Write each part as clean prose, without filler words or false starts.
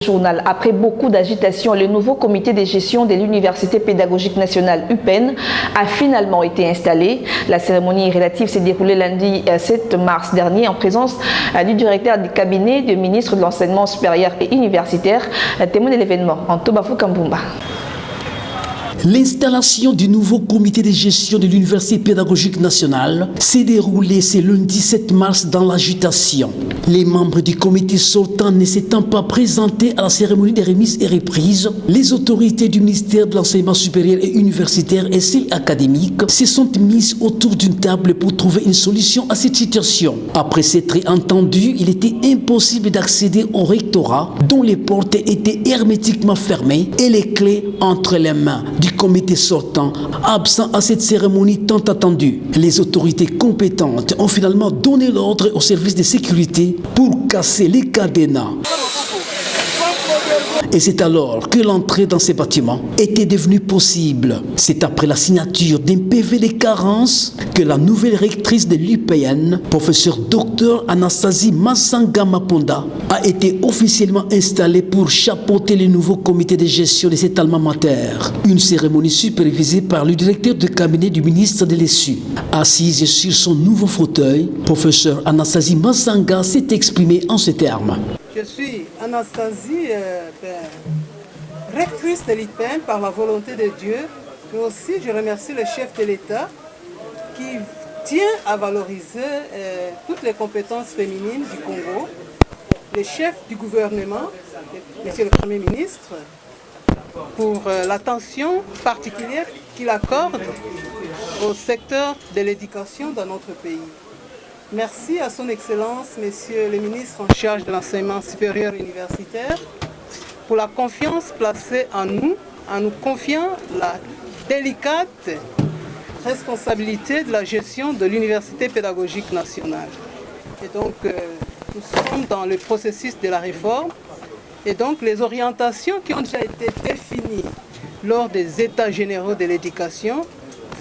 Journal. Après beaucoup d'agitation, le nouveau comité de gestion de l'Université pédagogique nationale UPEN a finalement été installé. La cérémonie relative s'est déroulée lundi 7 mars dernier en présence du directeur du cabinet du ministre de l'Enseignement supérieur et universitaire, témoin de l'événement, Antobafou Kambumba. L'installation du nouveau comité de gestion de l'Université pédagogique nationale s'est déroulée ce lundi 7 mars dans l'agitation. Les membres du comité sortant ne s'étant pas présentés à la cérémonie de remise et reprise, les autorités du ministère de l'Enseignement supérieur et universitaire et celles académiques se sont mises autour d'une table pour trouver une solution à cette situation. Après s'être entendus, il était impossible d'accéder au rectorat dont les portes étaient hermétiquement fermées et les clés entre les mains du comité sortant, absent à cette cérémonie tant attendue. Les autorités compétentes ont finalement donné l'ordre aux services de sécurité pour casser les cadenas. Et c'est alors que l'entrée dans ces bâtiments était devenue possible. C'est après la signature d'un PV de carence que la nouvelle rectrice de l'UPN, professeur Dr Anastasie Massanga Maponda, a été officiellement installée pour chapeauter le nouveau comité de gestion de cet alma mater. Une cérémonie supervisée par le directeur de cabinet du ministre de l'ESU. Assise sur son nouveau fauteuil, professeur Anastasie Massanga s'est exprimée en ces termes. Je suis Anastasie, rectrice de l'IPEN par la volonté de Dieu, mais aussi je remercie le chef de l'État qui tient à valoriser toutes les compétences féminines du Congo, le chef du gouvernement, monsieur le Premier ministre, pour l'attention particulière qu'il accorde au secteur de l'éducation dans notre pays. Merci à son Excellence, Monsieur le ministre en charge de l'enseignement supérieur universitaire, pour la confiance placée en nous confiant la délicate responsabilité de la gestion de l'Université pédagogique nationale. Et donc, nous sommes dans le processus de la réforme, et donc les orientations qui ont déjà été définies lors des États généraux de l'éducation,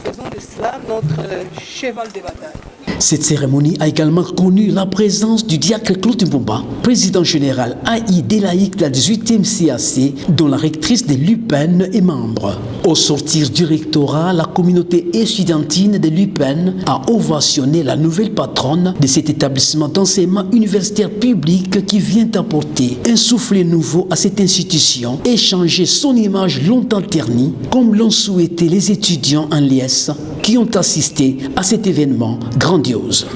faisons de cela notre cheval de bataille. Cette cérémonie a également connu la présence du diacre Claude Mbumba, président général AI des laïcs de la 18e CAC, dont la rectrice de l'UPEN est membre. Au sortir du rectorat, la communauté estudiantine de l'UPEN a ovationné la nouvelle patronne de cet établissement d'enseignement universitaire public qui vient apporter un souffle nouveau à cette institution et changer son image longtemps ternie, comme l'ont souhaité les étudiants en liesse qui ont assisté à cet événement grandiose.